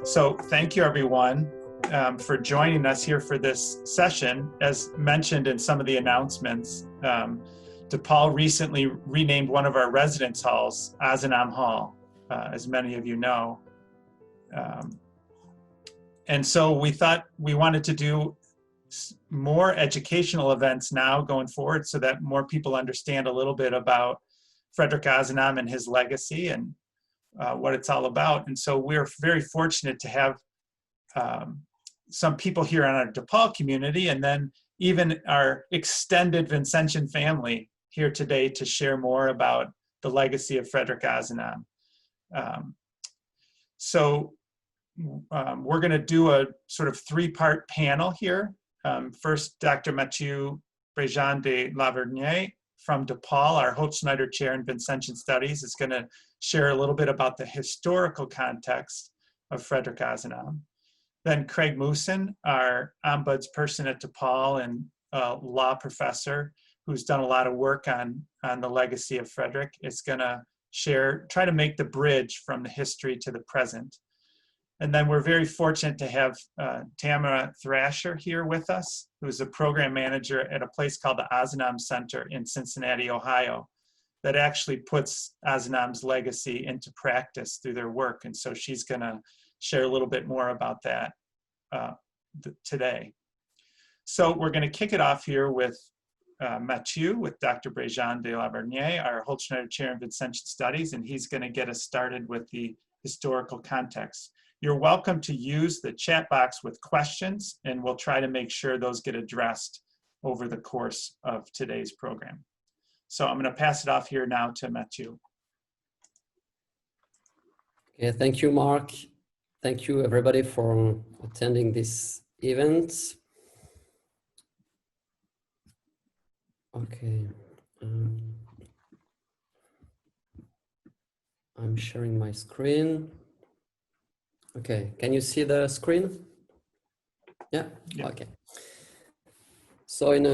So thank you everyone for joining us here for this session. As mentioned in some of the announcements, DePaul recently renamed one of our residence halls Ozanam Hall, as many of you know. And so we thought we wanted to do more educational events now going forward so that more people understand a little bit about Frederic Ozanam and his legacy and what it's all about. And so we're very fortunate to have some people here on our DePaul community, and then even our extended Vincentian family here today to share more about the legacy of Frederic Ozanam. We're going to do a sort of three-part panel here. First, Dr. Matthieu Brejon de Lavergnee from DePaul, our Holzschneider Chair in Vincentian Studies, is going to share a little bit about the historical context of Frederic Ozanam. Then Craig Mousin, our ombudsperson at DePaul and law professor who's done a lot of work on the legacy of Frederic, is going to try to make the bridge from the history to the present. And then we're very fortunate to have Tamara Thrasher here with us, who's a program manager at a place called the Ozanam Center in Cincinnati, Ohio, that actually puts Ozanam's legacy into practice through their work. And so she's going to share a little bit more about that today. So we're going to kick it off here with Matthieu, with Dr. Brejon de Lavergnee, our Holzschneider Chair in Vincentian Studies, and he's going to get us started with the historical context. You're welcome to use the chat box with questions, and we'll try to make sure those get addressed over the course of today's program. So I'm going to pass it off here now to Matthieu. Okay, thank you, Mark. Thank you, everybody, for attending this event. Okay. I'm sharing my screen. Okay, can you see the screen? Yeah, okay. So in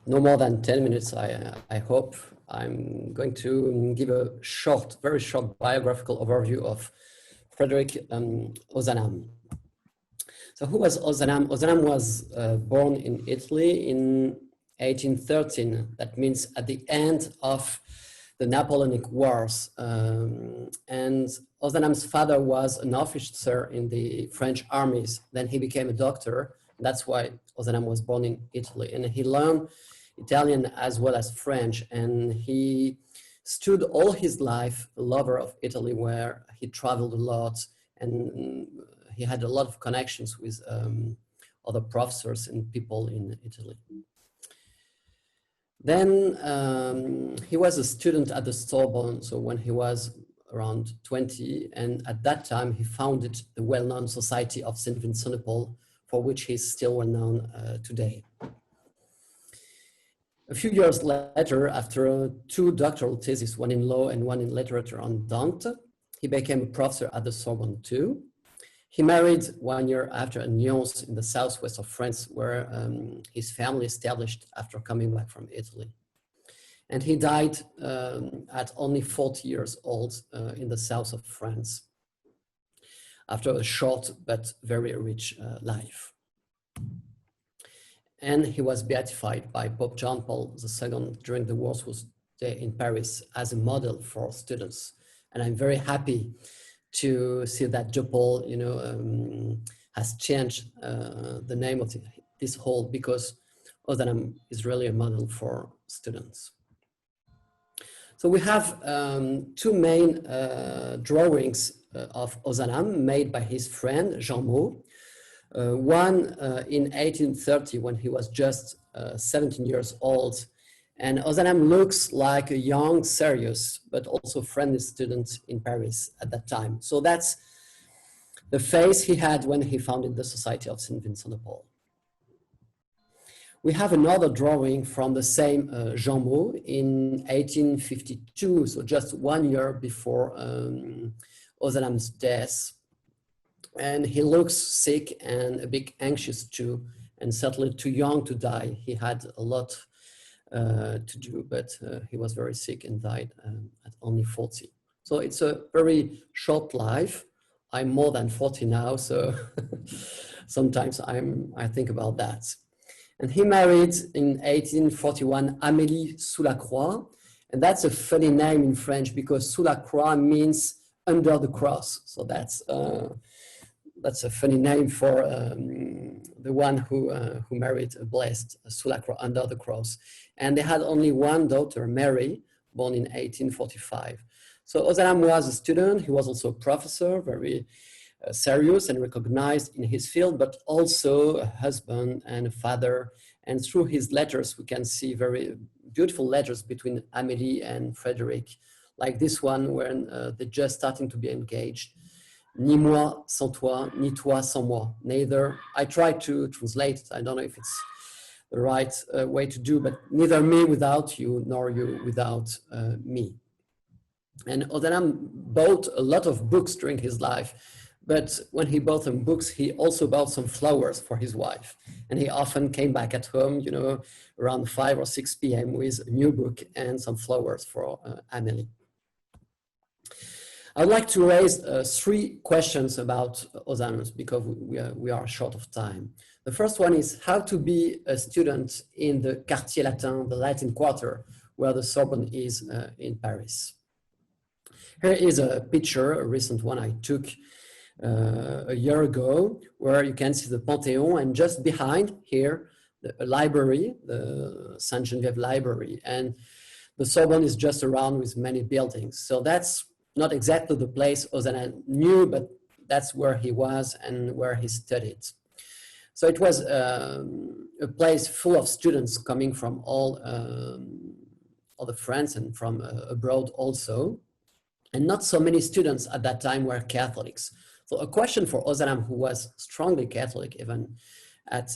no more than 10 minutes, I hope, I'm going to give a very short biographical overview of Frederic Ozanam. So who was Ozanam? Ozanam was born in Italy in 1813. That means at the end of the Napoleonic Wars. And Ozanam's father was an officer in the French armies. Then he became a doctor. That's why Ozanam was born in Italy. And he learned Italian as well as French. And he stood all his life a lover of Italy, where he traveled a lot. And he had a lot of connections with other professors and people in Italy. Then he was a student at the Sorbonne, so when he was around 20, and at that time he founded the well-known Society of St. Vincent de Paul, for which he's still well known today. A few years later, after two doctoral theses, one in law and one in literature on Dante, he became a professor at the Sorbonne too. He married 1 year after in Lyons in the southwest of France, where his family established after coming back from Italy. And he died at only 40 years old in the south of France, after a short but very rich life. And he was beatified by Pope John Paul II during the World's Day in Paris as a model for students. And I'm very happy to see that DePaul, has changed the name of this hall, because Ozanam is really a model for students. So we have two main drawings of Ozanam made by his friend Jean Maud. One in 1830, when he was just 17 years old. And Ozanam looks like a young, serious, but also friendly student in Paris at that time. So that's the face he had when he founded the Society of St. Vincent de Paul. We have another drawing from the same Jean Maud in 1852, so just 1 year before Ozanam's death. And he looks sick and a bit anxious too, and certainly too young to die. He had a lot to do, but he was very sick and died at only 40. So it's a very short life I'm more than 40 now, so sometimes I think about that. And he married in 1841 Amélie sous la croix, and that's a funny name in French because sous la croix means under the cross. So that's a funny name for the one who married a blessed sous la croix, under the cross. And they had only one daughter, Mary, born in 1845. So Ozanam was a student. He was also a professor, very serious and recognized in his field, but also a husband and a father. And through his letters, we can see very beautiful letters between Amélie and Frederic, like this one when they're just starting to be engaged. Ni moi sans toi, ni toi sans moi. Neither, I tried to translate it. I don't know if it's the right way to do, but neither me without you, nor you without me. And Ozanam bought a lot of books during his life, but when he bought some books, he also bought some flowers for his wife. And he often came back at home, you know, around 5 or 6 p.m. with a new book and some flowers for Amélie. I'd like to raise 3 questions about Ozanam because we are short of time. The first one is how to be a student in the Quartier Latin, the Latin Quarter, where the Sorbonne is in Paris. Here is a picture, a recent one I took a year ago, where you can see the Panthéon, and just behind here, the library, the Sainte Geneviève Library, and the Sorbonne is just around with many buildings. So that's not exactly the place Ozanam knew, but that's where he was and where he studied. So it was a place full of students coming from all the France and from abroad also. And not so many students at that time were Catholics. So a question for Ozanam, who was strongly Catholic even at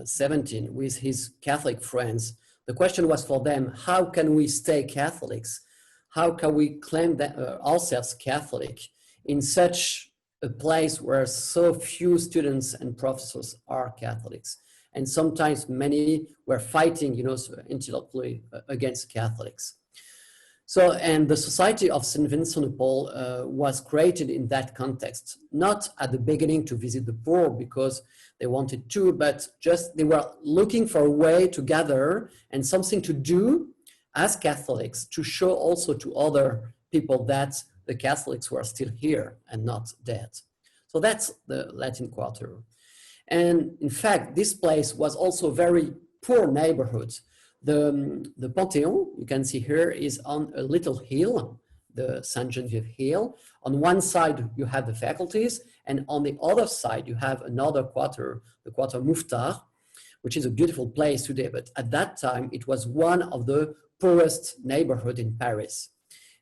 17 with his Catholic friends, the question was for them, how can we stay Catholics? How can we claim that, ourselves Catholic in such a place where so few students and professors are Catholics? And sometimes many were fighting, you know, intellectually against Catholics. So, and the Society of St. Vincent de Paul was created in that context, not at the beginning to visit the poor because they wanted to, but just they were looking for a way to gather and something to do as Catholics to show also to other people that the Catholics were still here and not dead. So that's the Latin Quarter. And in fact, this place was also a very poor neighborhood. The Panthéon, you can see here, is on a little hill, the Sainte Geneviève Hill. On one side, you have the faculties, and on the other side, you have another quarter, the Quarter Mouffetard, which is a beautiful place today. But at that time, it was one of the poorest neighborhood in Paris.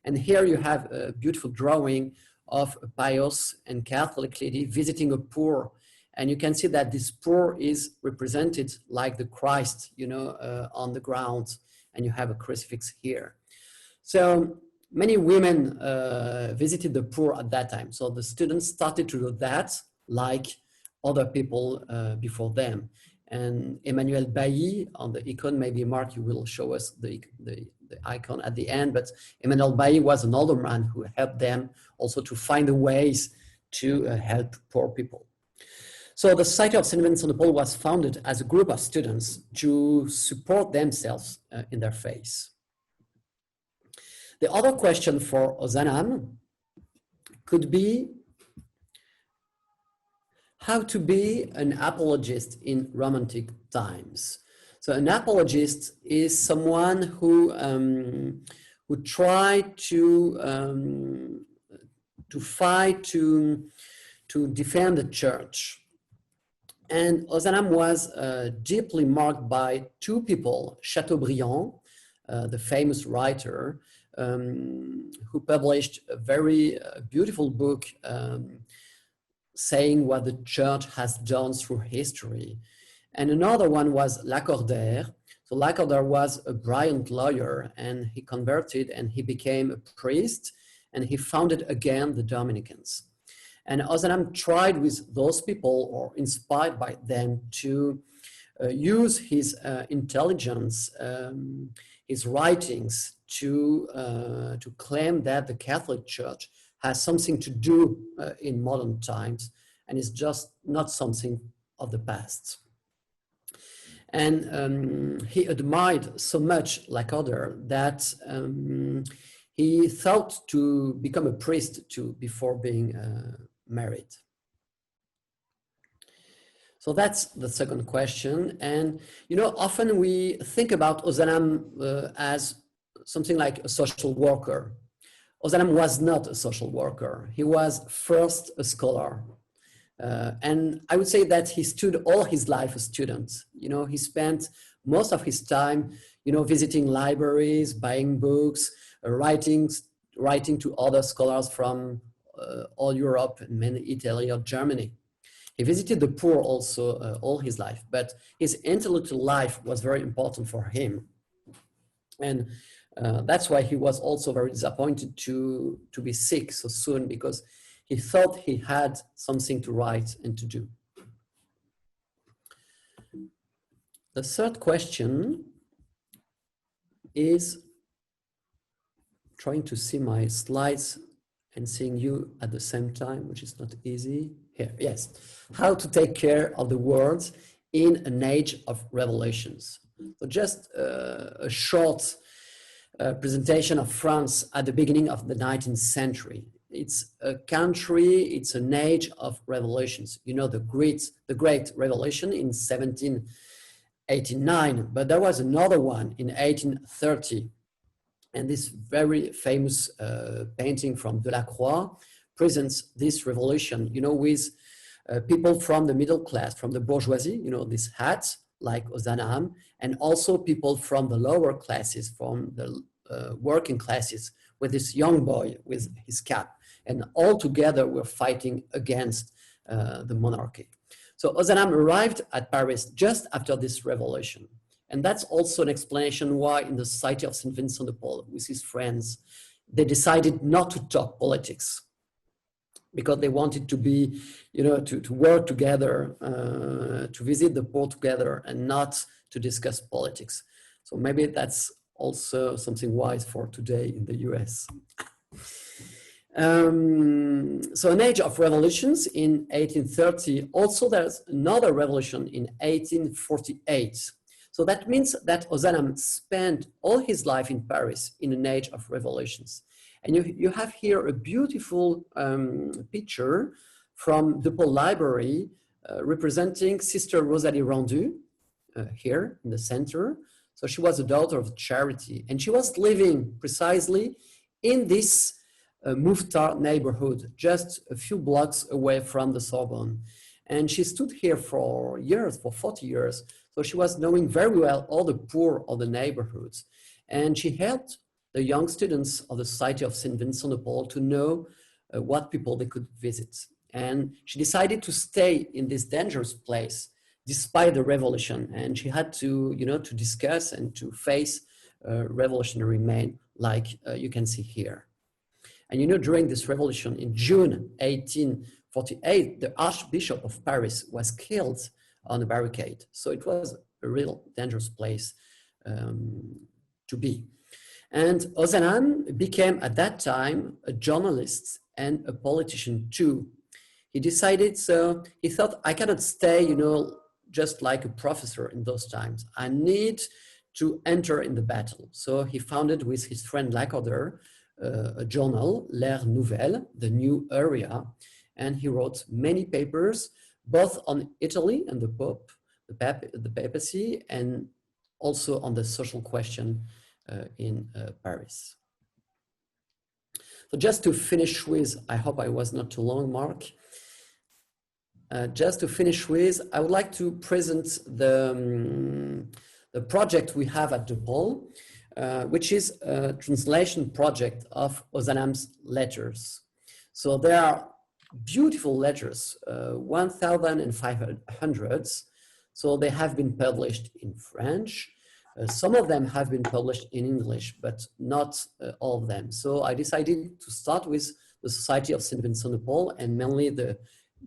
And here you have a beautiful drawing of a pious and Catholic lady visiting a poor. And you can see that this poor is represented like the Christ, you know, on the ground, and you have a crucifix here. So many women visited the poor at that time. So the students started to do that like other people before them. And Emmanuel Bailly on the icon, maybe Mark, you will show us the icon at the end, but Emmanuel Bailly was an older man who helped them also to find the ways to help poor people. So the Society of St. Vincent de Paul was founded as a group of students to support themselves in their faith. The other question for Ozanam could be how to be an apologist in Romantic times. So an apologist is someone who tried to fight to defend the church. And Ozanam was deeply marked by 2 people, Chateaubriand, the famous writer, who published a very beautiful book saying what the church has done through history. And another one was Lacordaire. So Lacordaire was a brilliant lawyer, and he converted and he became a priest, and he founded again the Dominicans. And Ozanam tried with those people, or inspired by them, to use his intelligence, his writings, to claim that the Catholic Church has something to do in modern times and is just not something of the past. And he admired so much Lacordaire that he thought to become a priest too before being married. So that's the second question. And, often we think about Ozanam as something like a social worker. Ozanam was not a social worker. He was first a scholar. And I would say that he stood all his life a student. He spent most of his time, visiting libraries, buying books, writing to other scholars from all Europe and mainly Italy or Germany. He visited the poor also all his life, but his intellectual life was very important for him. And that's why he was also very disappointed to be sick so soon, because he thought he had something to write and to do. The third question is trying to see my slides and seeing you at the same time, which is not easy. Here, yes. How to take care of the world in an age of revelations. So just a short presentation of France at the beginning of the 19th century. It's a country, it's an age of revelations. The great revelation in 1789, but there was another one in 1830. And this very famous painting from Delacroix presents this revolution, with people from the middle class, from the bourgeoisie, this hat, like Ozanam, and also people from the lower classes, from the working classes, with this young boy with his cap. And all together we're fighting against the monarchy. So Ozanam arrived at Paris just after this revolution. And that's also an explanation why in the Society of St. Vincent de Paul, with his friends, they decided not to talk politics, because they wanted to be, to work together, to visit the poor together, and not to discuss politics. So maybe that's also something wise for today in the US. So an age of revolutions in 1830. Also, there's another revolution in 1848. So that means that Ozanam spent all his life in Paris in an age of revelations. And you have here a beautiful picture from DePaul Library representing Sister Rosalie Rendu here in the center. So she was a daughter of charity, and she was living precisely in this Mouffetard neighborhood, just a few blocks away from the Sorbonne. And she stood here for years, for 40 years. So she was knowing very well all the poor of the neighborhoods. And she helped the young students of the Society of St. Vincent de Paul to know what people they could visit. And she decided to stay in this dangerous place despite the revolution. And she had to, to discuss and to face revolutionary men like you can see here. And during this revolution in June 1848, the Archbishop of Paris was killed on a barricade. So it was a real dangerous place to be. And Ozanam became at that time a journalist and a politician too. He decided, so he thought, I cannot stay, just like a professor in those times. I need to enter in the battle. So he founded with his friend Lacordaire a journal, L'Air Nouvelle, the new area, and he wrote many papers, both on Italy and the Pope, the papacy, and also on the social question in Paris. So just to finish with, I hope I was not too long, Mark. Just to finish with, I would like to present the project we have at DePaul, which is a translation project of Ozanam's letters. So there are beautiful letters, 1,500. So they have been published in French. Some of them have been published in English, but not all of them. So I decided to start with the Society of St. Vincent de Paul and mainly the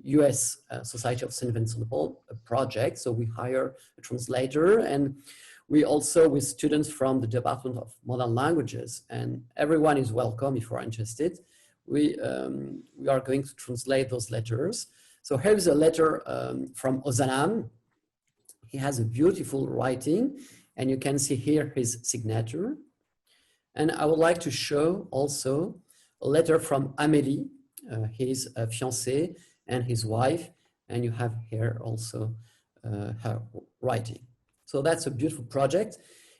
US Society of St. Vincent de Paul project. So we hire a translator, and we also with students from the Department of Modern Languages, and everyone is welcome if you are interested. we are going to translate those letters. So here's a letter from Ozanam. He has a beautiful writing, and you can see here his signature. And I would like to show also a letter from Amélie, his fiancé and his wife, and you have here also her writing. So that's a beautiful project.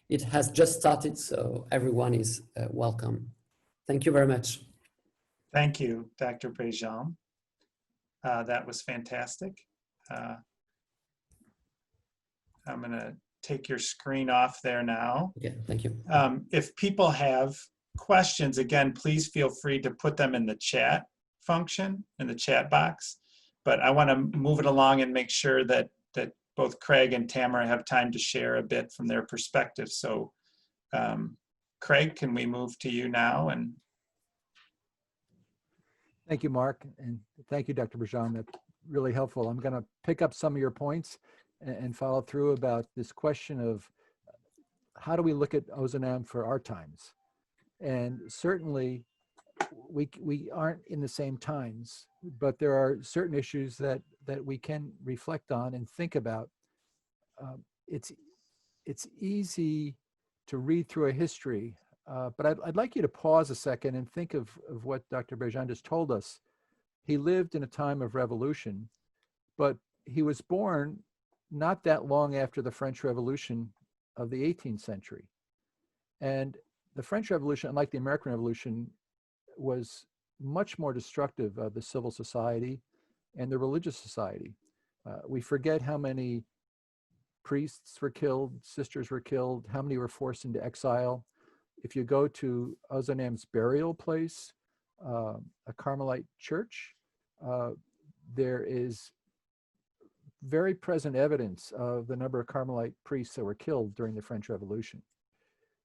It has just started, so everyone is welcome. Thank you very much. Thank you, Dr. Brejon. That was fantastic. I'm going to take your screen off there now. Okay, thank you. If people have questions, again, please feel free to put them in the chat function, in the chat box. But I want to move it along and make sure that both Craig and Tamara have time to share a bit from their perspective. So Craig, can we move to you now? And thank you, Mark, and thank you, Dr. Brejon. That's really helpful. I'm going to pick up some of your points and follow through about this question of how do we look at Ozanam for our times? And certainly we aren't in the same times, but there are certain issues that we can reflect on and think about. It's easy to read through a history, but I'd like you to pause a second and think of what Dr. Brejon just told us. He lived in a time of revolution, but he was born not that long after the French Revolution of the 18th century. And the French Revolution, unlike the American Revolution, was much more destructive of the civil society and the religious society. We forget how many priests were killed, sisters were killed, how many were forced into exile. If you go to Ozanam's burial place, a Carmelite church, there is very present evidence of the number of Carmelite priests that were killed during the French Revolution.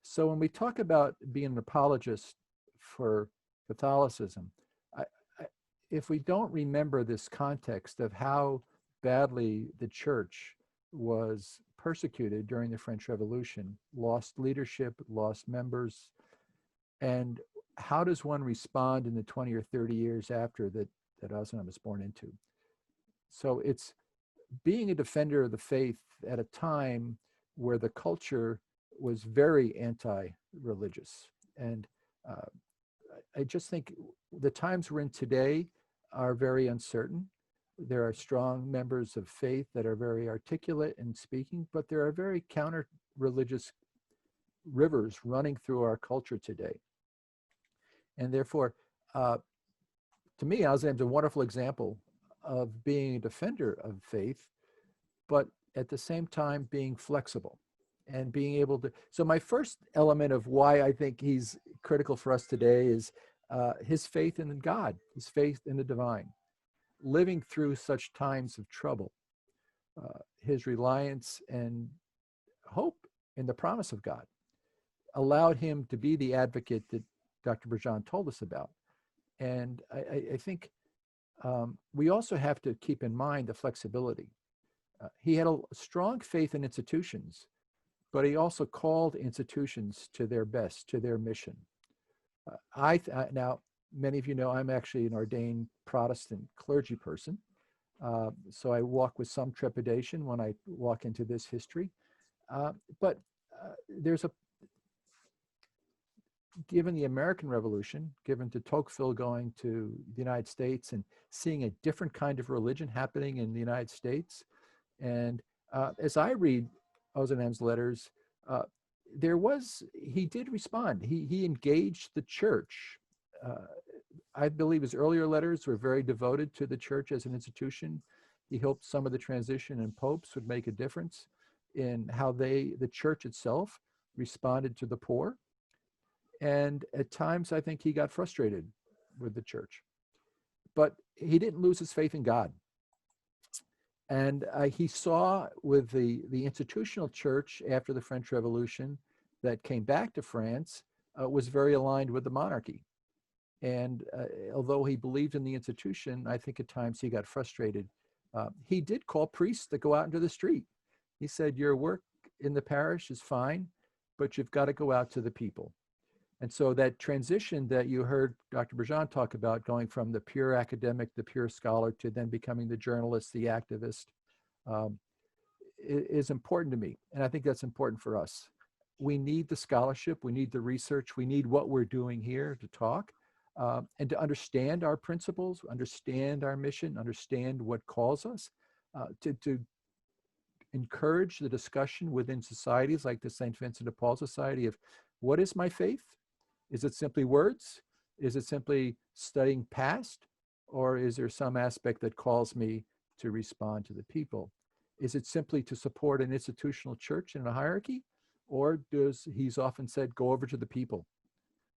So when we talk about being an apologist for Catholicism, if we don't remember this context of how badly the church was persecuted during the French Revolution, lost leadership, lost members, and how does one respond in the 20 or 30 years after that Ozanam was born into? So it's being a defender of the faith at a time where the culture was very anti-religious. And I just think the times we're in today are very uncertain. There are strong members of faith that are very articulate in speaking, but there are very counter-religious rivers running through our culture today. And therefore, to me, Ozanam's a wonderful example of being a defender of faith, but at the same time being flexible and being able to. So my first element of why I think he's critical for us today is his faith in God, his faith in the divine, living through such times of trouble, his reliance and hope in the promise of God allowed him to be the advocate that Dr. Brejon told us about. And I think we also have to keep in mind the flexibility. He had a strong faith in institutions, but he also called institutions to their best, to their mission. Now, many of you know I'm actually an ordained Protestant clergy person, so I walk with some trepidation when I walk into this history. But there's given the American Revolution, given de Tocqueville going to the United States and seeing a different kind of religion happening in the United States, and as I read Ozanam's letters, he did respond. He engaged the church. I believe his earlier letters were very devoted to the church as an institution. He hoped some of the transition in popes would make a difference in how the church itself responded to the poor. And at times, I think he got frustrated with the church. But he didn't lose his faith in God. And he saw with the institutional church after the French Revolution that came back to France was very aligned with the monarchy. And although he believed in the institution, I think at times he got frustrated. He did call priests to go out into the street. He said, your work in the parish is fine, but you've got to go out to the people. And so that transition that you heard Dr. Brejon talk about, going from the pure academic, the pure scholar, to then becoming the journalist, the activist, is important to me. And I think that's important for us. We need the scholarship, we need the research, we need what we're doing here to talk, and to understand our principles, understand our mission, understand what calls us, to encourage the discussion within societies like the St. Vincent de Paul Society of what is my faith? Is it simply words? Is it simply studying past? Or is there some aspect that calls me to respond to the people? Is it simply to support an institutional church in a hierarchy? Or does, he's often said, go over to the people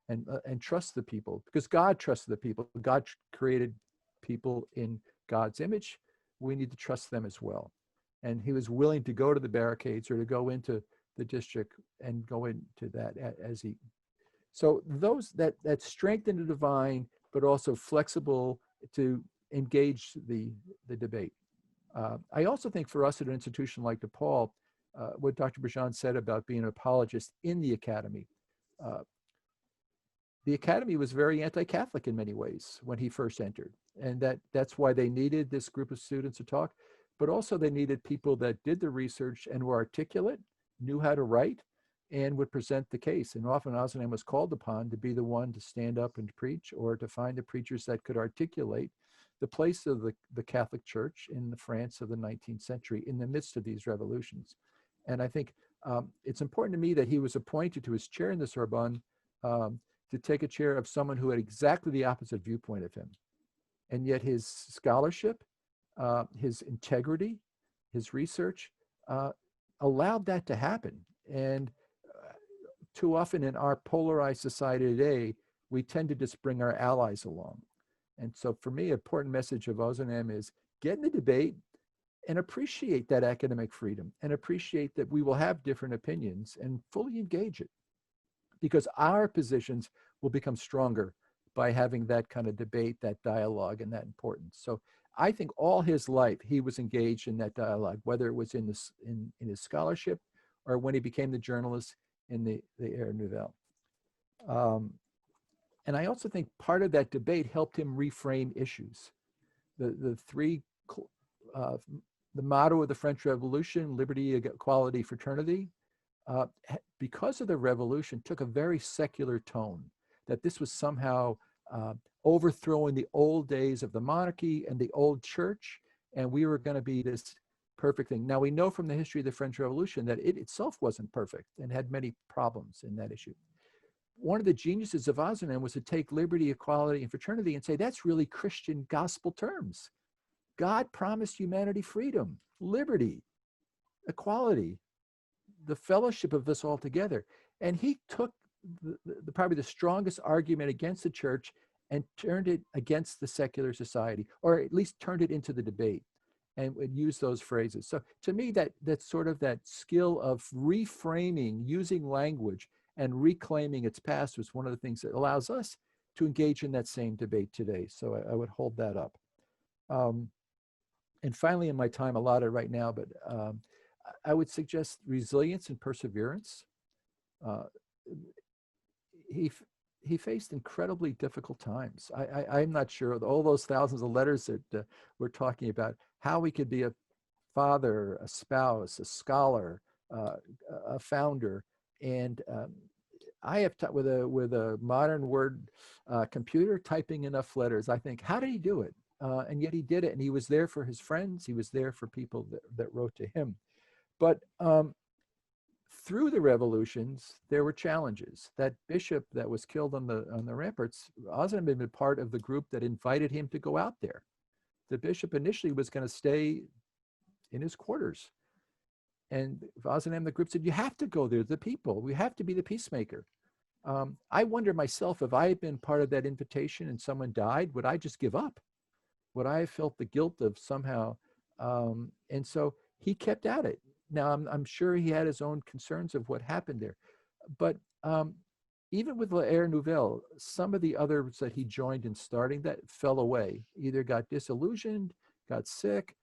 and trust the people? Because God trusted the people. God created people in God's image. We need to trust them as well. And he was willing to go to the barricades or to go into the district and go into that as he. So those that strength in the divine, but also flexible to engage the debate. I also think for us at an institution like DePaul, what Dr. Brejon said about being an apologist in the academy. The academy was very anti-Catholic in many ways when he first entered. And that's why they needed this group of students to talk, but also they needed people that did the research and were articulate, knew how to write, and would present the case. And often Ozanam was called upon to be the one to stand up and preach, or to find the preachers that could articulate the place of the Catholic Church in the France of the 19th century in the midst of these revolutions. And I think it's important to me that he was appointed to his chair in the Sorbonne to take a chair of someone who had exactly the opposite viewpoint of him. And yet his scholarship, his integrity, his research allowed that to happen. And too often in our polarized society today, we tend to just bring our allies along. And so for me, an important message of Ozanam is get in the debate and appreciate that academic freedom and appreciate that we will have different opinions and fully engage it, because our positions will become stronger by having that kind of debate, that dialogue, and that importance. So I think all his life he was engaged in that dialogue, whether it was in his scholarship or when he became the journalist in the Air Nouvelle. And I also think part of that debate helped him reframe issues. The motto of the French Revolution, liberty, equality, fraternity, because of the revolution, took a very secular tone, that this was somehow overthrowing the old days of the monarchy and the old church, and we were going to be this perfect thing. Now, we know from the history of the French Revolution that it itself wasn't perfect and had many problems in that issue. One of the geniuses of Ozanam was to take liberty, equality, and fraternity and say, that's really Christian gospel terms. God promised humanity freedom, liberty, equality, the fellowship of this all together. And he took probably the strongest argument against the church and turned it against the secular society, or at least turned it into the debate and would use those phrases. So to me, that's sort of that skill of reframing, using language and reclaiming its past was one of the things that allows us to engage in that same debate today. So I would hold that up. And finally, in my time allotted right now, but I would suggest resilience and perseverance. He faced incredibly difficult times. I'm not sure of all those thousands of letters that we're talking about, how we could be a father, a spouse, a scholar, a founder. And I have with a modern word computer typing enough letters. I think, how did he do it? And yet he did it, and he was there for his friends. He was there for people that wrote to him. But through the revolutions, there were challenges. That bishop that was killed on the ramparts, Ozanam had been part of the group that invited him to go out there. The bishop initially was going to stay in his quarters. And Ozanam, the group said, you have to go there, the people. We have to be the peacemaker. I wonder myself, if I had been part of that invitation and someone died, would I just give up? Would I have felt the guilt of somehow? And so he kept at it. Now, I'm sure he had his own concerns of what happened there. But even with L'Air Nouvelle, some of the others that he joined in starting that fell away, either got disillusioned, got sick,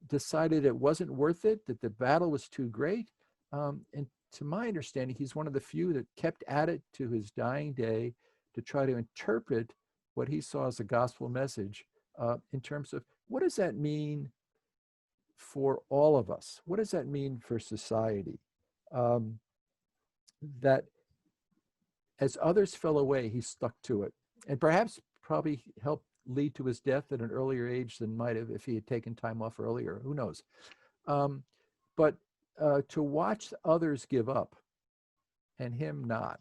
decided it wasn't worth it, that the battle was too great. And to my understanding, he's one of the few that kept at it to his dying day to try to interpret what he saw as a gospel message in terms of what does that mean for all of us? What does that mean for society? That as others fell away, he stuck to it, and perhaps probably helped lead to his death at an earlier age than might have if he had taken time off earlier. Who knows? But to watch others give up and him not,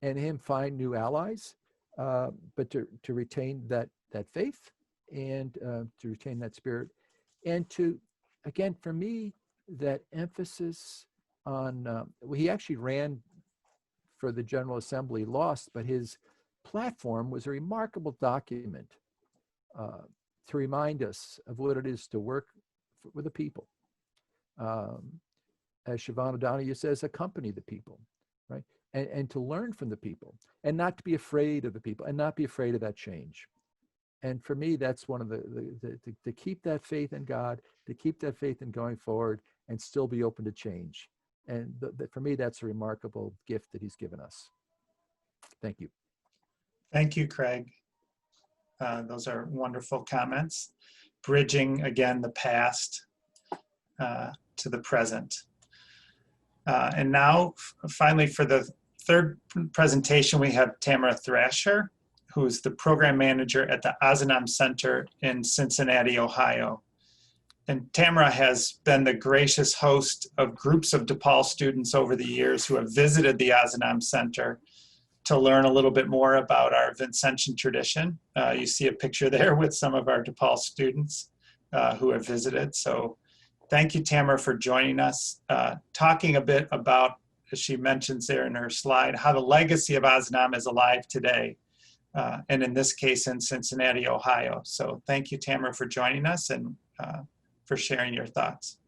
and him find new allies, but to retain that faith and to retain that spirit, and to, again, for me, that emphasis on, he actually ran for the General Assembly, lost, but his platform was a remarkable document to remind us of what it is to work with the people. As Siobhan O'Donoghue says, accompany the people, right? And to learn from the people, and not to be afraid of the people, and not be afraid of that change. And for me, that's one of to keep that faith in God, to keep that faith in going forward, and still be open to change. And for me, that's a remarkable gift that he's given us. Thank you. Thank you, Craig. Those are wonderful comments. Bridging, again, the past to the present. And now, finally, for the third presentation, we have Tamara Thrasher, who is the program manager at the Ozanam Center in Cincinnati, Ohio. And Tamara has been the gracious host of groups of DePaul students over the years who have visited the Ozanam Center to learn a little bit more about our Vincentian tradition. You see a picture there with some of our DePaul students who have visited. So thank you, Tamara, for joining us, talking a bit about, as she mentions there in her slide, how the legacy of Ozanam is alive today, and in this case in Cincinnati, Ohio. So thank you, Tamara, for joining us and for sharing your thoughts.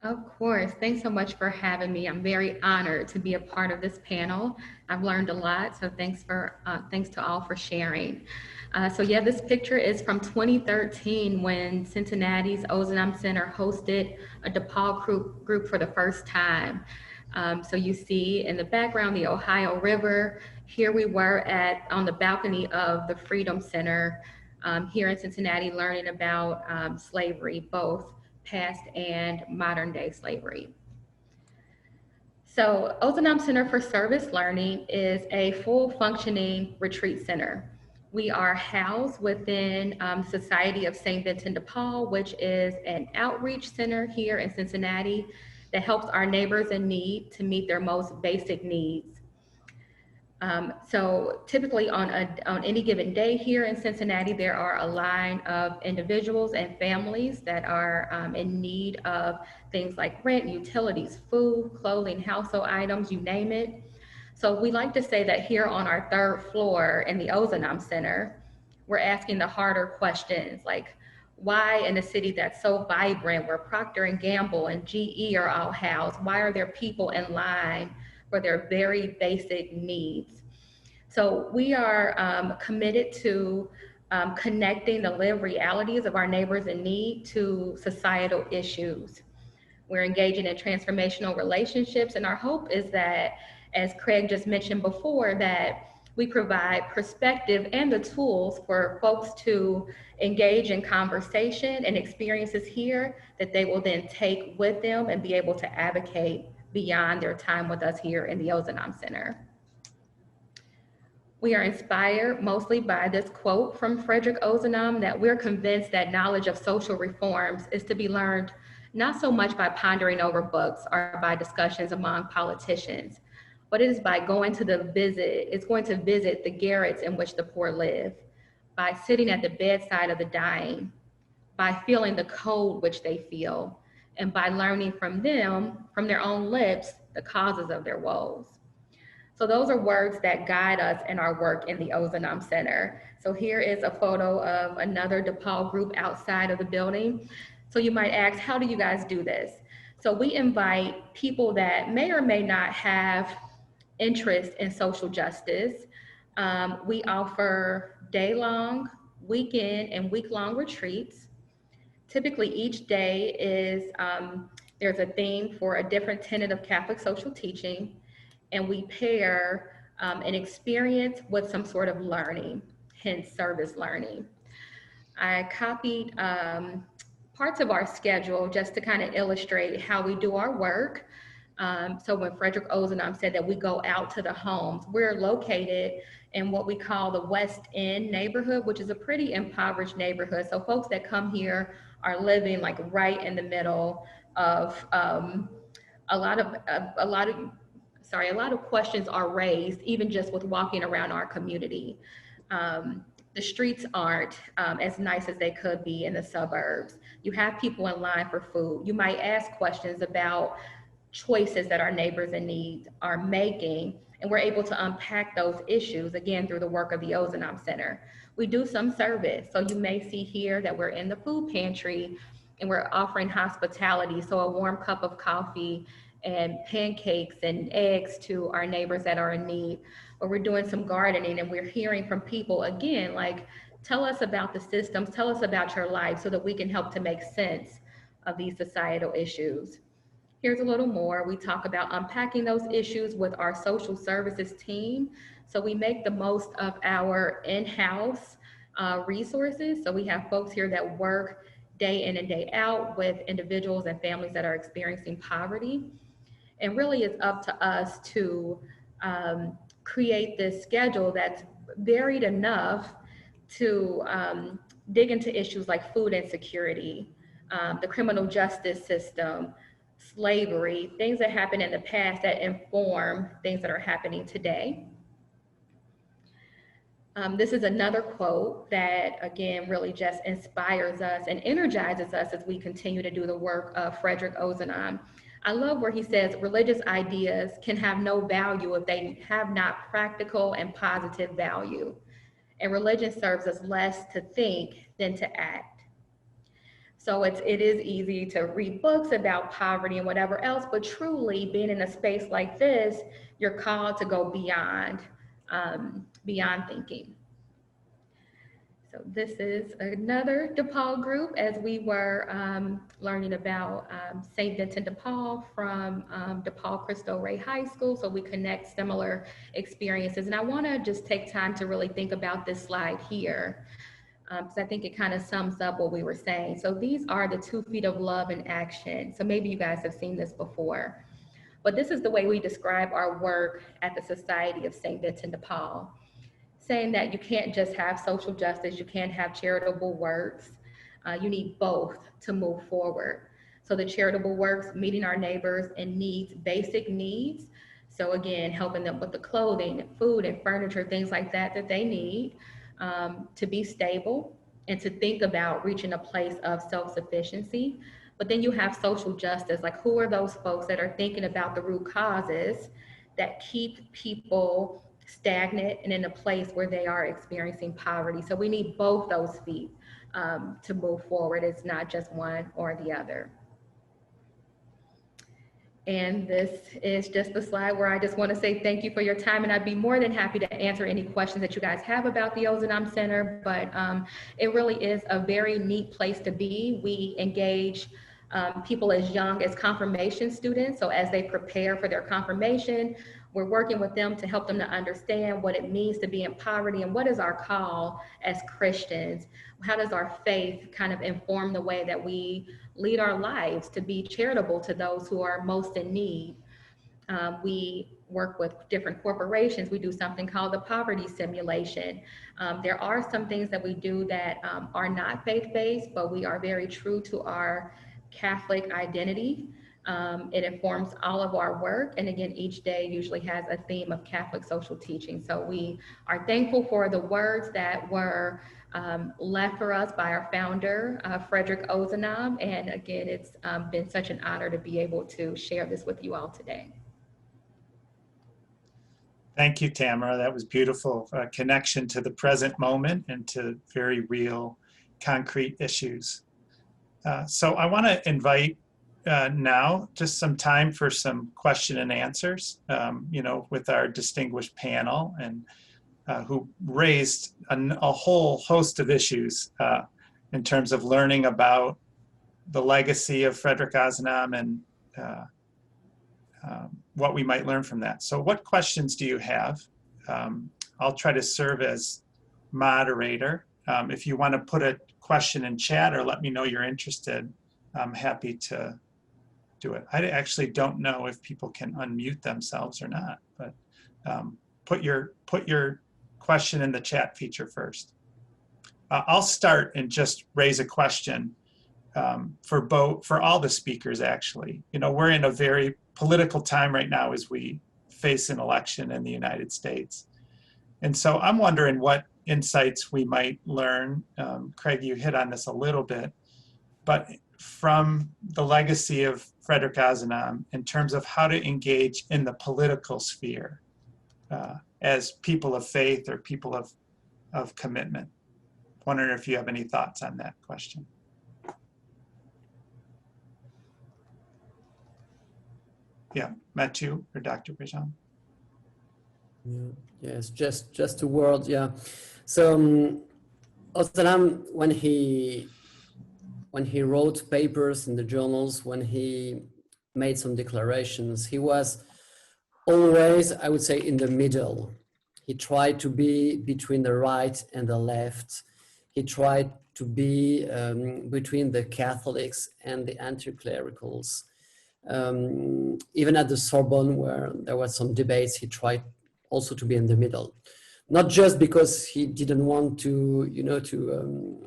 Of course. Thanks so much for having me. I'm very honored to be a part of this panel. I've learned a lot, so thanks to all for sharing. So yeah, this picture is from 2013 when Cincinnati's Ozanam Center hosted a DePaul group for the first time. So you see in the background the Ohio River. Here we were on the balcony of the Freedom Center here in Cincinnati, learning about slavery, both past and modern day slavery. So Ozanam Center for Service Learning is a full functioning retreat center. We are housed within Society of St. Vincent de Paul, which is an outreach center here in Cincinnati that helps our neighbors in need to meet their most basic needs. So typically on any given day here in Cincinnati, there are a line of individuals and families that are in need of things like rent, utilities, food, clothing, household items, you name it. So we like to say that here on our third floor in the Ozanam Center, we're asking the harder questions, like why in a city that's so vibrant, where Procter & Gamble and GE are all housed, why are there people in line for their very basic needs? So we are committed to connecting the lived realities of our neighbors in need to societal issues. We're engaging in transformational relationships, and our hope is that, as Craig just mentioned before, that we provide perspective and the tools for folks to engage in conversation and experiences here that they will then take with them and be able to advocate beyond their time with us here in the Ozanam Center. We are inspired mostly by this quote from Frederic Ozanam, that we're convinced that knowledge of social reforms is to be learned not so much by pondering over books or by discussions among politicians, but it is by going to visit the garrets in which the poor live, by sitting at the bedside of the dying, by feeling the cold which they feel, and by learning from them, from their own lips, the causes of their woes. So those are words that guide us in our work in the Ozanam Center. So here is a photo of another DePaul group outside of the building. So you might ask, how do you guys do this? So we invite people that may or may not have interest in social justice. We offer day-long, weekend, and week-long retreats. Typically each day is There's a theme for a different tenet of Catholic social teaching, and we pair an experience with some sort of learning, hence service learning. I copied parts of our schedule just to kind of illustrate how we do our work. So when Frederic Ozanam said that we go out to the homes, we're located in what we call the West End neighborhood, which is a pretty impoverished neighborhood. So folks that come here are living like right in the middle of a lot of questions are raised, even just with walking around our community. The streets aren't as nice as they could be in the suburbs. You have people in line for food. You might ask questions about choices that our neighbors in need are making, and we're able to unpack those issues, again, through the work of the Ozanam Center. We do some service. So you may see here that we're in the food pantry and we're offering hospitality. So a warm cup of coffee and pancakes and eggs to our neighbors that are in need. Or we're doing some gardening and we're hearing from people, again, like, tell us about the systems, tell us about your life so that we can help to make sense of these societal issues. Here's a little more. We talk about unpacking those issues with our social services team. So we make the most of our in-house resources. So we have folks here that work day in and day out with individuals and families that are experiencing poverty. And really it's up to us to create this schedule that's varied enough to dig into issues like food insecurity, the criminal justice system, slavery, things that happened in the past that inform things that are happening today. This is another quote that, again, really just inspires us and energizes us as we continue to do the work of Frederic Ozanam. I love where he says, religious ideas can have no value if they have not practical and positive value. And religion serves us less to think than to act. So it is easy to read books about poverty and whatever else, but truly being in a space like this, you're called to go beyond thinking. So this is another DePaul group as we were learning about St. Vincent de Paul from DePaul Cristo Rey High School. So we connect similar experiences. And I wanna just take time to really think about this slide here, because I think it kind of sums up what we were saying. So these are the 2 feet of love in action. So maybe you guys have seen this before, but this is the way we describe our work at the Society of St. Vincent de Paul, saying that you can't just have social justice, you can't have charitable works, you need both to move forward. So the charitable works, meeting our neighbors and needs, basic needs. So again, helping them with the clothing, food and furniture, things like that that they need to be stable and to think about reaching a place of self-sufficiency. But then you have social justice, like who are those folks that are thinking about the root causes that keep people stagnant and in a place where they are experiencing poverty. So we need both those feet to move forward. It's not just one or the other. And this is just the slide where I just want to say thank you for your time, and I'd be more than happy to answer any questions that you guys have about the Ozanam Center, but it really is a very neat place to be. We engage people as young as confirmation students, so as they prepare for their confirmation, we're working with them to help them to understand what it means to be in poverty and what is our call as Christians. How does our faith kind of inform the way that we lead our lives to be charitable to those who are most in need? We work with different corporations. We do something called the poverty simulation. There are some things that we do that are not faith-based, but we are very true to our Catholic identity. It informs all of our work. And again, each day usually has a theme of Catholic social teaching. So we are thankful for the words that were left for us by our founder, Frederic Ozanam. And again, it's been such an honor to be able to share this with you all today. Thank you, Tamara. That was beautiful. Connection to the present moment and to very real, concrete issues. So I want to invite now just some time for some question and answers, with our distinguished panel and who raised a whole host of issues in terms of learning about the legacy of Frederic Ozanam and what we might learn from that. So what questions do you have? I'll try to serve as moderator. If you want to put a question in chat or let me know you're interested, I'm happy to do it. I actually don't know if people can unmute themselves or not, but put your question in the chat feature first. I'll start and just raise a question for all the speakers, actually. You know, we're in a very political time right now as we face an election in the United States. And so I'm wondering what insights we might learn. Craig, you hit on this a little bit, but from the legacy of Frederic Ozanam in terms of how to engage in the political sphere as people of faith or people of commitment. Wondering if you have any thoughts on that question. Yeah, Matthieu or Dr. Brejon? Yeah. Yes, just a word. Yeah. So Ozanam, when he wrote papers in the journals, when he made some declarations, he was always, I would say, in the middle. He tried to be between the right and the left. He tried to be between the Catholics and the anti-clericals. Even at the Sorbonne, where there were some debates, he tried also to be in the middle. Not just because he didn't want to, you know, to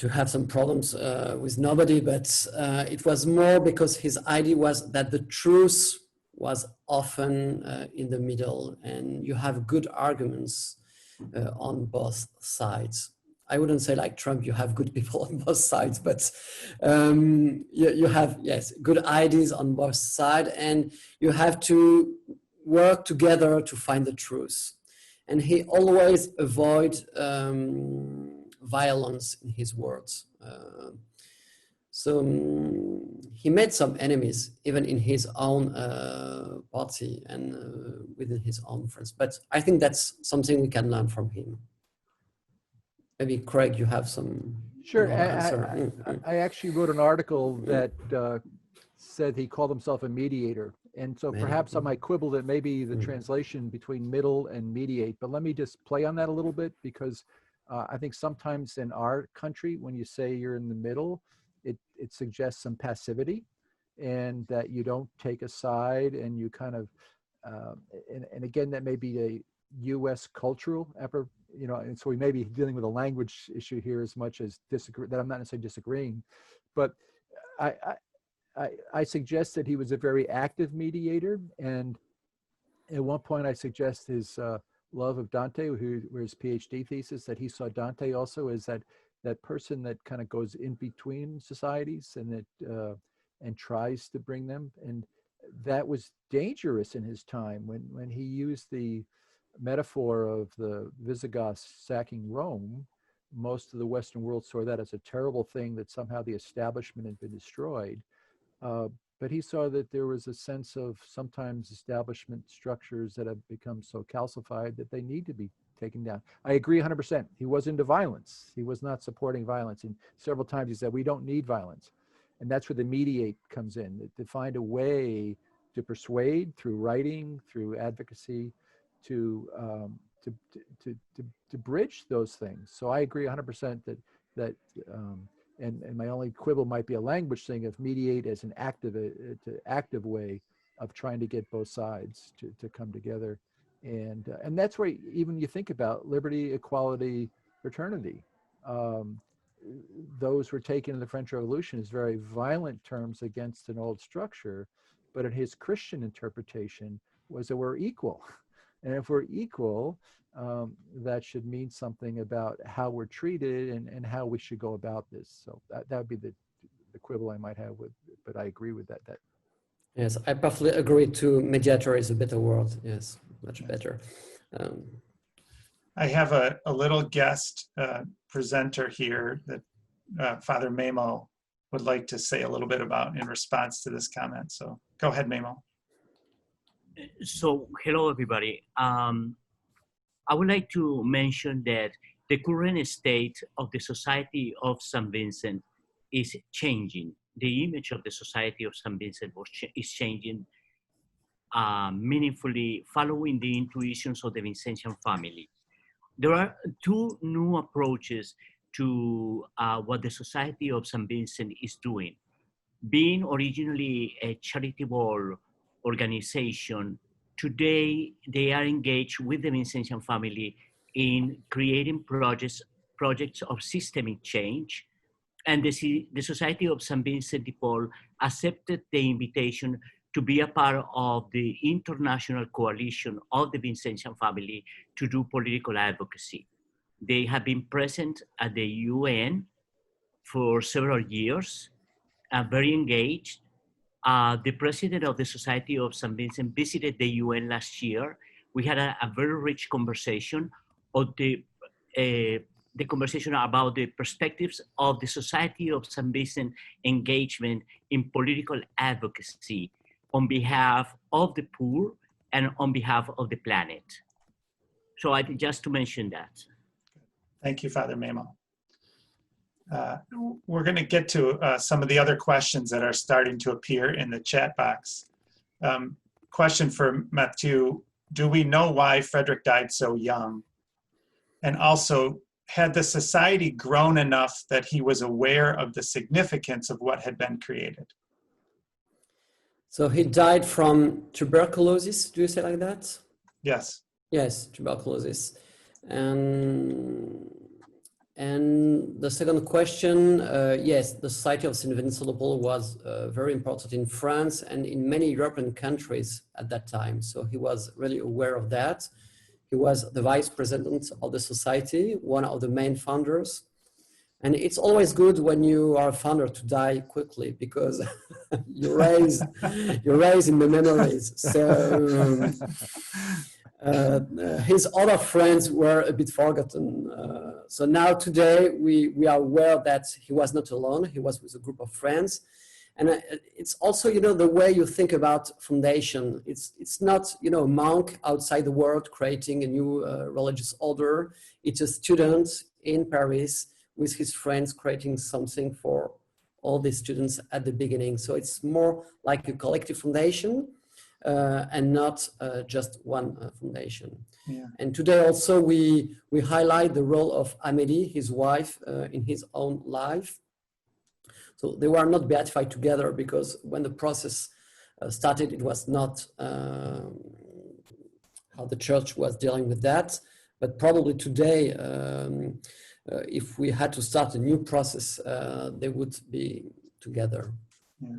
have some problems with nobody, but it was more because his idea was that the truth was often in the middle, and you have good arguments on both sides. I wouldn't say like Trump, you have good people on both sides, but you have, yes, good ideas on both sides, and you have to work together to find the truth. And he always avoid violence in his words. So he made some enemies, even in his own party and within his own friends. But I think that's something we can learn from him. Maybe Craig, you have some. Sure. I actually wrote an article that said he called himself a mediator. And so perhaps I might quibble that maybe the translation between middle and mediate, but let me just play on that a little bit, because I think sometimes in our country, when you say you're in the middle, it suggests some passivity and that you don't take a side and you kind of, and again, that may be a US cultural effort, you know, and so we may be dealing with a language issue here as much as disagree, that I'm not necessarily disagreeing, but I suggest that he was a very active mediator, and at one point I suggest his love of Dante, who his PhD thesis, that he saw Dante also as that person that kind of goes in between societies and that and tries to bring them, and that was dangerous in his time when he used the metaphor of the Visigoths sacking Rome. Most of the Western world saw that as a terrible thing, that somehow the establishment had been destroyed. But he saw that there was a sense of sometimes establishment structures that have become so calcified that they need to be taken down. I agree 100%. He was into violence. He was not supporting violence. And several times he said, we don't need violence. And that's where the mediate comes in, to find a way to persuade through writing, through advocacy, to bridge those things. So I agree 100% that and my only quibble might be a language thing of mediate as an active way of trying to get both sides to come together. And that's where even you think about liberty, equality, fraternity. Those were taken in the French Revolution as very violent terms against an old structure, but in his Christian interpretation was that we're equal. And if we're equal, that should mean something about how we're treated and how we should go about this. So that would be the quibble I might have with, but I agree with that. Yes, I perfectly agree too. Mediator is a better word. Yes, much better. I have a little guest presenter here that Father Memo would like to say a little bit about in response to this comment. So go ahead, Memo. So hello, everybody. I would like to mention that the current state of the Society of St. Vincent is changing. the image of the Society of St. Vincent is changing meaningfully, following the intuitions of the Vincentian family. There are two new approaches to what the Society of St. Vincent is doing. Being originally a charitable organization, today they are engaged with the Vincentian family in creating projects of systemic change. And the Society of St. Vincent de Paul accepted the invitation to be a part of the international coalition of the Vincentian family to do political advocacy. They have been present at the UN for several years, very engaged. The president of the Society of St. Vincent visited the UN last year. We had a very rich conversation of the conversation about the perspectives of the Society of St. Vincent engagement in political advocacy on behalf of the poor and on behalf of the planet. So I just to mention that. Thank you, Father Memo. We're going to get to some of the other questions that are starting to appear in the chat box. Question for Matthieu: do we know why Frederic died so young? And also, had the society grown enough that he was aware of the significance of what had been created? So he died from tuberculosis, do you say like that? Yes. Yes, tuberculosis. And the second question, yes, the Society of St. Vincent de Paul was very important in France and in many European countries at that time. So he was really aware of that. He was the vice president of the society, one of the main founders. And it's always good when you are a founder to die quickly because you raise in the memories. So his other friends were a bit forgotten. So now today we are aware that he was not alone. He was with a group of friends. And it's also, you know, the way you think about foundation. It's not, you know, a monk outside the world creating a new religious order. It's a student in Paris with his friends creating something for all the students at the beginning. So it's more like a collective foundation and not just one foundation. Yeah. And today also we highlight the role of Amélie, his wife, in his own life. So they were not beatified together because when the process started, it was not how the church was dealing with that. But probably today, if we had to start a new process, they would be together. Yeah.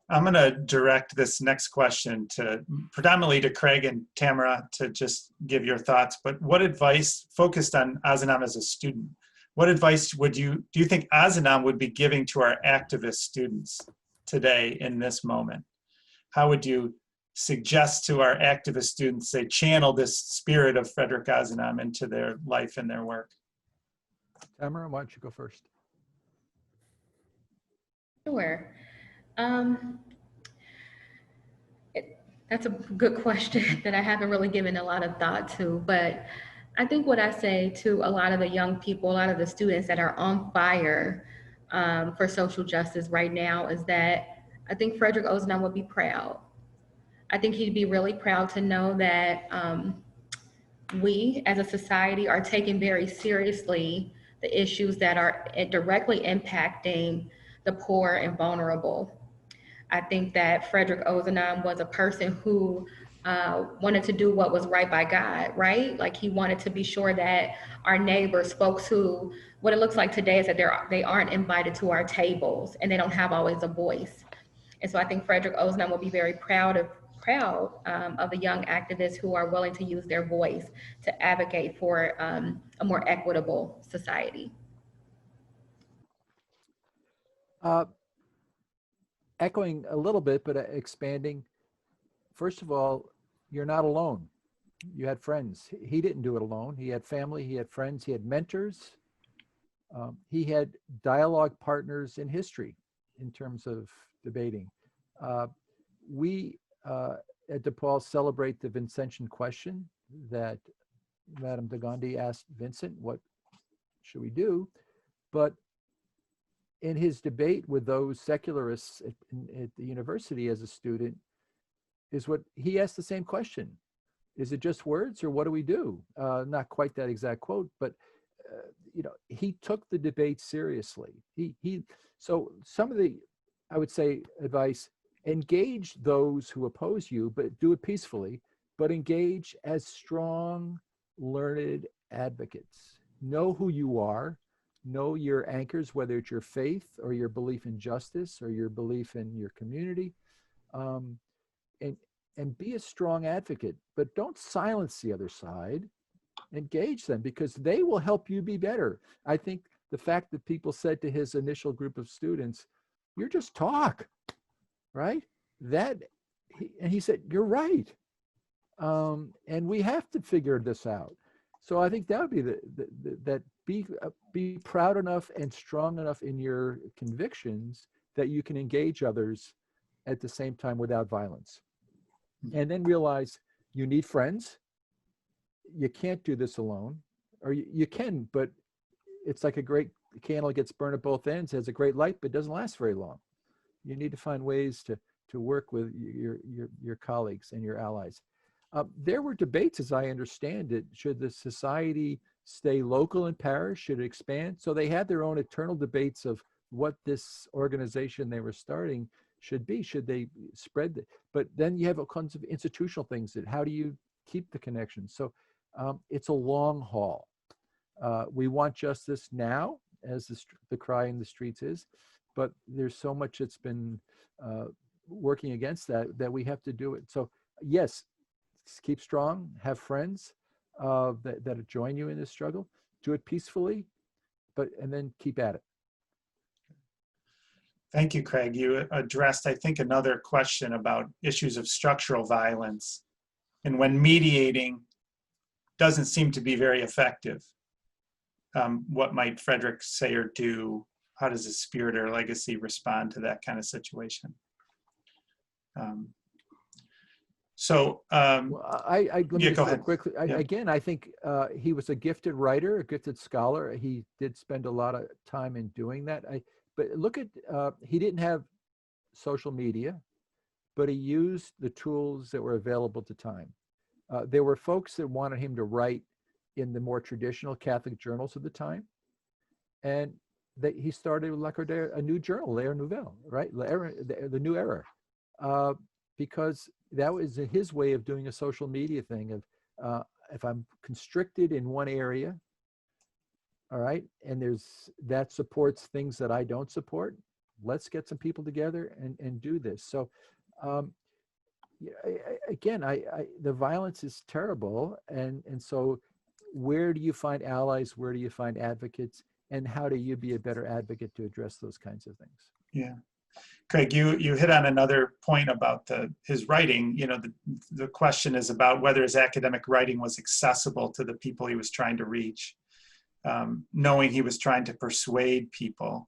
I'm going to direct this next question to predominantly to Craig and Tamara to just give your thoughts. But what advice, focused on Ozanam as a student, what advice do you think Ozanam would be giving to our activist students today in this moment? How would you suggest to our activist students they channel this spirit of Frederic Ozanam into their life and their work? Tamara, why don't you go first? Sure. That's a good question that I haven't really given a lot of thought to, but I think what I say to a lot of the young people, a lot of the students that are on fire for social justice right now is that I think Frederic Ozanam would be proud. I think he'd be really proud to know that we as a society are taking very seriously the issues that are directly impacting the poor and vulnerable. I think that Frederic Ozanam was a person who wanted to do what was right by God, right? Like he wanted to be sure that our neighbors, folks who, what it looks like today is that they aren't invited to our tables and they don't have always a voice. And so I think Frederic Ozanam will be very proud of the young activists who are willing to use their voice to advocate for a more equitable society. Echoing a little bit, but expanding. First of all, you're not alone. You had friends. He didn't do it alone. He had family, he had friends, he had mentors. He had dialogue partners in history in terms of debating. We at DePaul celebrate the Vincentian question that Madame de Gondi asked Vincent, what should we do? But in his debate with those secularists at the university as a student is what he asked the same question. Is it just words or what do we do? Not quite that exact quote, but he took the debate seriously. So some of the, I would say, advice, engage those who oppose you, but do it peacefully, but engage as strong, learned advocates. Know who you are, know your anchors, whether it's your faith or your belief in justice or your belief in your community, and be a strong advocate, but don't silence the other side. Engage them because they will help you be better. I think the fact that people said to his initial group of students, "You're just talk," right? And he said, "You're right, and we have to figure this out." So I think that would be that be proud enough and strong enough in your convictions that you can engage others at the same time without violence, and then realize you need friends. You can't do this alone, or you can, but it's like a great candle gets burned at both ends, has a great light, but doesn't last very long. You need to find ways to work with your colleagues and your allies. There were debates, as I understand it, should the society stay local in Paris? Should it expand? So they had their own eternal debates of what this organization they were starting should be. Should they spread it? But then you have all kinds of institutional things that how do you keep the connection? So it's a long haul. We want justice now, as the cry in the streets is, but there's so much that's been working against that we have to do it. So yes, keep strong, have friends that join you in this struggle, do it peacefully, and then keep at it. Thank you, Craig. You addressed, I think, another question about issues of structural violence. And when mediating doesn't seem to be very effective, what might Frederic say or do? How does his spirit or legacy respond to that kind of situation? Let me yeah, just go ahead. quickly. Yeah. Again, I think he was a gifted writer, a gifted scholar. He did spend a lot of time in doing that. But look at, he didn't have social media, but he used the tools that were available at the time. There were folks that wanted him to write in the more traditional Catholic journals of the time. And he started with Lavergnee, a new journal, L'Ère Nouvelle, right? The New Era. Because that was his way of doing a social media thing of, if I'm constricted in one area, all right, and that supports things that I don't support, let's get some people together and do this. So again, the violence is terrible, and so where do you find allies? Where do you find advocates? And how do you be a better advocate to address those kinds of things? Yeah. Craig, you hit on another point about his writing. The question is about whether his academic writing was accessible to the people he was trying to reach, knowing he was trying to persuade people.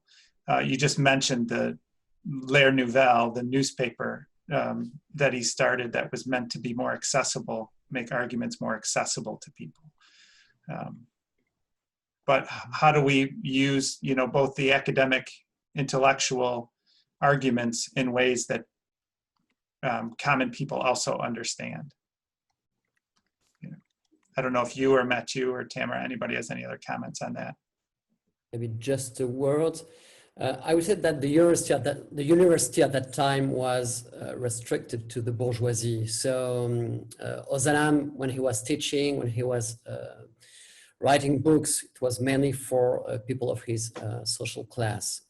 You just mentioned the L'Ère Nouvelle, the newspaper that he started that was meant to be more accessible, make arguments more accessible to people. But how do we use, both the academic, intellectual arguments in ways that common people also understand? I don't know if you or Matthieu or Tamara, anybody has any other comments on that? Maybe just a word. I would say that the university at that time was restricted to the bourgeoisie. So Ozanam, when he was teaching, when he was writing books, it was mainly for people of his social class.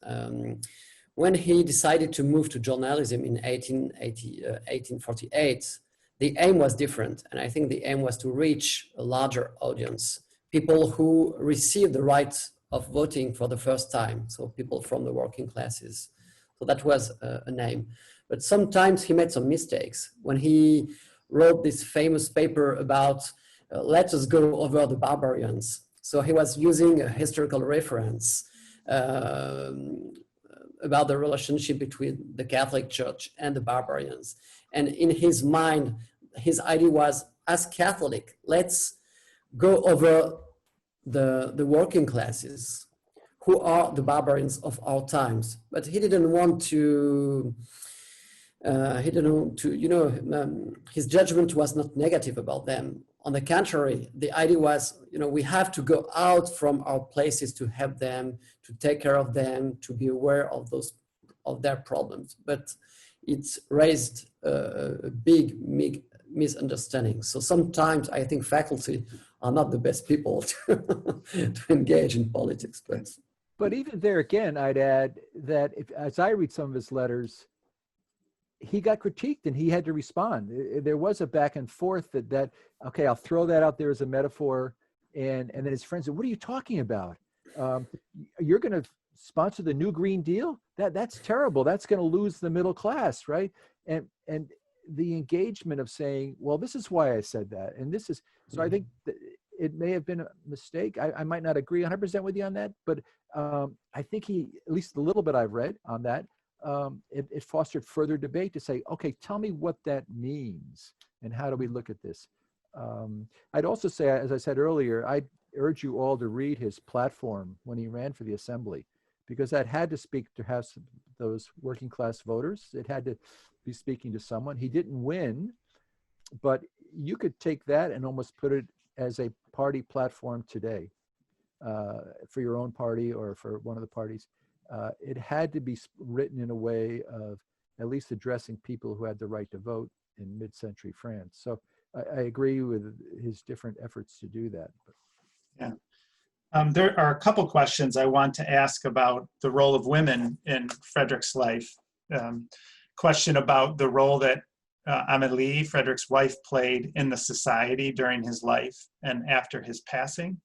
When he decided to move to journalism in 1848, the aim was different. And I think the aim was to reach a larger audience, people who received the right of voting for the first time. So people from the working classes. So that was an aim. But sometimes he made some mistakes. When he wrote this famous paper about let us go over the barbarians. So he was using a historical reference about the relationship between the Catholic Church and the barbarians. And in his mind, his idea was, as Catholic, let's go over the working classes who are the barbarians of our times. But he didn't want to, his judgment was not negative about them. On the contrary, the idea was, we have to go out from our places to help them, to take care of them, to be aware of their problems. But it's raised a big misunderstanding. So sometimes I think faculty are not the best people to engage in politics. But even there again, I'd add that as I read some of his letters, he got critiqued and he had to respond. There was a back and forth that okay, I'll throw that out there as a metaphor. And then his friends said, what are you talking about? You're going to sponsor the new Green Deal? That's terrible. That's going to lose the middle class, right? And the engagement of saying, well, this is why I said that. And this is, so I think that it may have been a mistake. I might not agree 100% with you on that, but I think he, at least the little bit I've read on that, it fostered further debate to say, okay, tell me what that means and how do we look at this? I'd also say, as I said earlier, I'd urge you all to read his platform when he ran for the assembly, because that had to speak to have those working class voters. It had to be speaking to someone. He didn't win, but you could take that and almost put it as a party platform today for your own party or for one of the parties. It had to be written in a way of at least addressing people who had the right to vote in mid-century France. So I agree with his different efforts to do that. Yeah. There are a couple questions I want to ask about the role of women in Frederic's life. Question about the role that Amélie, Frederic's wife, played in the society during his life and after his passing.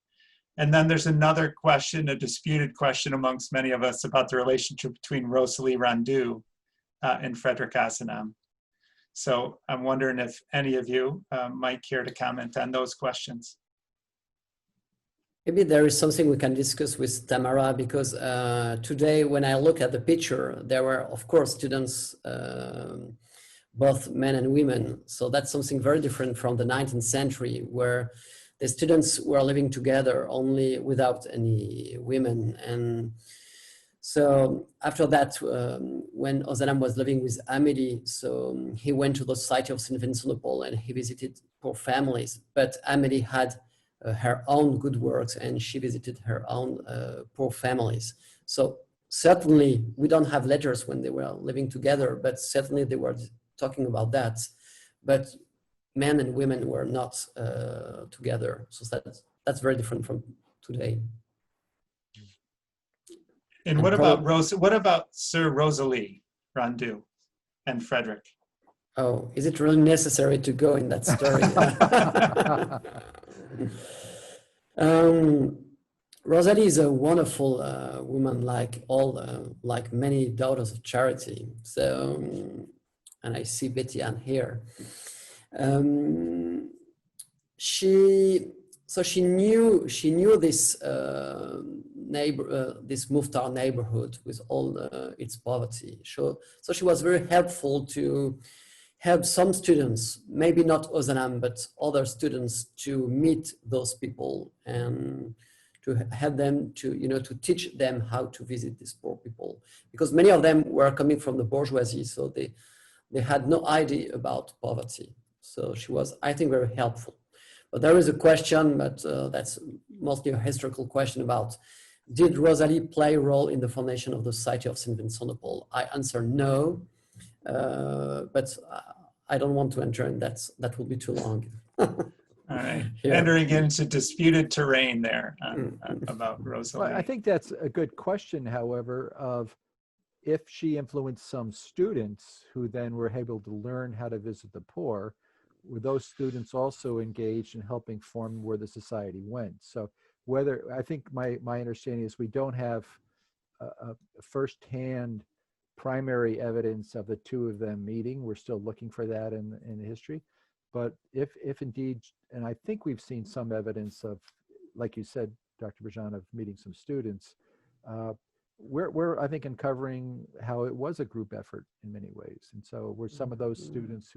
And then there's another question, a disputed question amongst many of us about the relationship between Rosalie Rondeau and Frederic Ozanam. So I'm wondering if any of you might care to comment on those questions. Maybe there is something we can discuss with Tamara, because today when I look at the picture, there were, of course, students, both men and women. So that's something very different from the 19th century, where the students were living together only without any women. And so after that, when Ozanam was living with Amélie, so he went to the Society of St. Vincent de Paul and he visited poor families. But Amélie had her own good works and she visited her own poor families. So certainly we don't have letters when they were living together, but certainly they were talking about that. But men and women were not together. So that's very different from today. And what about Sir Rosalie Rondeau and Frederic? Oh, is it really necessary to go in that story? Rosalie is a wonderful woman, like many daughters of charity. So, and I see Betty Ann here. She knew this this Muftar neighborhood with all its poverty. So she was very helpful to help some students, maybe not Ozanam, but other students, to meet those people and to help them to teach them how to visit these poor people, because many of them were coming from the bourgeoisie, so they had no idea about poverty. So she was, I think, very helpful. But there is a question, but that's mostly a historical question about, did Rosalie play a role in the formation of the Society of St. Vincent de Paul? I answer no, but I don't want to enter in that. That will be too long. All right, Yeah. Entering into disputed terrain there about Rosalie. Well, I think that's a good question, however, of if she influenced some students who then were able to learn how to visit the poor, were those students also engaged in helping form where the society went? So whether, I think my understanding is we don't have a firsthand primary evidence of the two of them meeting. We're still looking for that in history. But if indeed, and I think we've seen some evidence of, like you said, Dr. Brejon, of meeting some students, we're I think uncovering how it was a group effort in many ways. And so were some of those students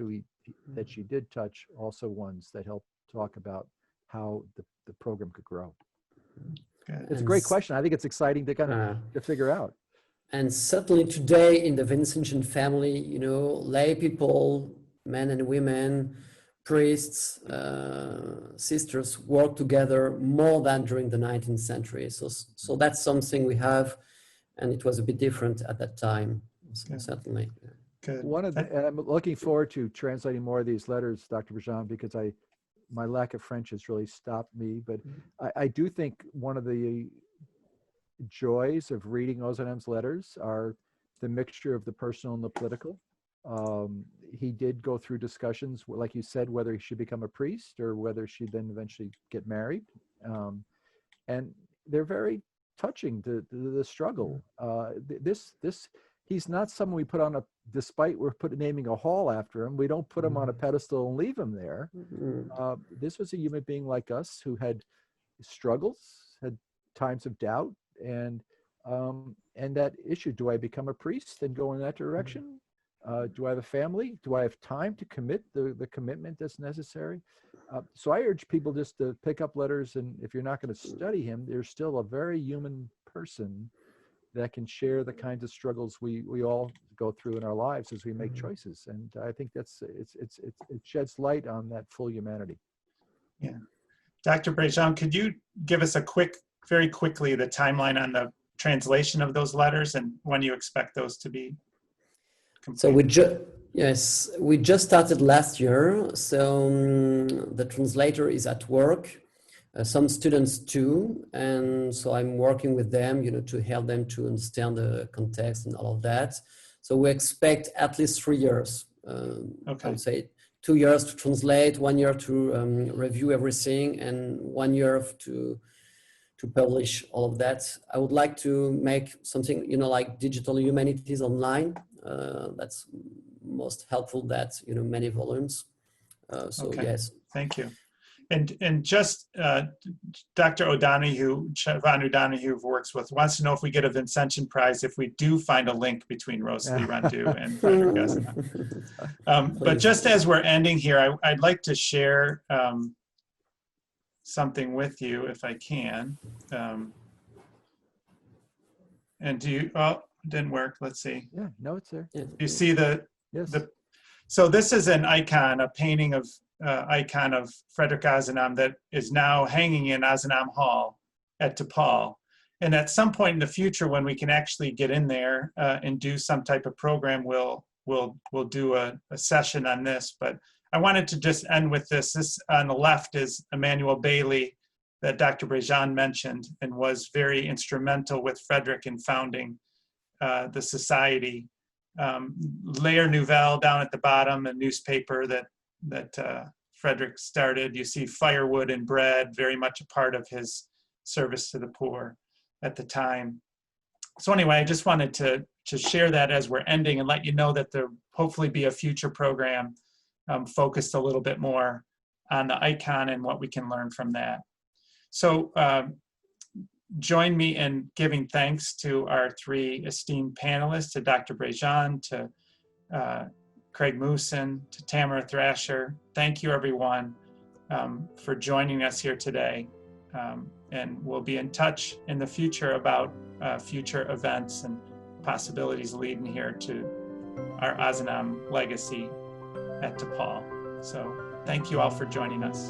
that she did touch also ones that helped talk about how the program could grow? Good. It's a great question. I think it's exciting to kind of to figure out. And certainly today in the Vincentian family, lay people, men and women, priests, sisters work together more than during the 19th century. So that's something we have, and it was a bit different at that time, certainly. Good. And I'm looking forward to translating more of these letters, Dr. Brejon, because my lack of French has really stopped me. But I do think one of the joys of reading Ozanam's letters are the mixture of the personal and the political. He did go through discussions, like you said, whether he should become a priest or whether she then eventually get married. And they're very touching, the struggle. He's not someone we put on despite we're naming a hall after him, we don't put him on a pedestal and leave him there. This was a human being like us who had struggles, had times of doubt, and that issue, do I become a priest and go in that direction? Do I have a family? Do I have time to commit the commitment that's necessary? So I urge people just to pick up letters, and if you're not going to study him, there's still a very human person that can share the kinds of struggles we all go through in our lives as we make choices. And I think it sheds light on that full humanity. Yeah. Dr. Brejon, could you give us very quickly, the timeline on the translation of those letters and when you expect those to be complete? So we just started last year. So the translator is at work, some students too. And so I'm working with them, to help them to understand the context and all of that. So we expect at least 3 years. I would say 2 years to translate, 1 year to review everything, and 1 year to publish all of that. I would like to make something, like digital humanities online. That's most helpful, that, many volumes. Yes. Thank you. And just Dr. Siobhan O'Donoghue, who works with, wants to know if we get a Vincentian prize if we do find a link between Rosalie Rondeau and Frederic Ozanam. But just as we're ending here, I'd like to share something with you if I can. And it didn't work. Let's see. Yeah, no, it's there. You see Yes. So this is an icon, a painting icon of Frederic Ozanam that is now hanging in Ozanam Hall at DePaul. And at some point in the future, when we can actually get in there and do some type of program, we'll do a session on this. But I wanted to just end with this. This on the left is Emmanuel Bailey that Dr. Brejon mentioned and was very instrumental with Frederic in founding the society. Lair Nouvelle down at the bottom, a newspaper that Frederic started. You see firewood and bread, very much a part of his service to the poor at the time. So anyway, I just wanted to share that as we're ending and let you know that there hopefully be a future program focused a little bit more on the icon and what we can learn from that. So join me in giving thanks to our 3 esteemed panelists, to Dr. Brejon, to Craig Mousin, to Tamara Thrasher. Thank you, everyone, for joining us here today. And we'll be in touch in the future about future events and possibilities leading here to our Ozanam legacy at DePaul. So thank you all for joining us.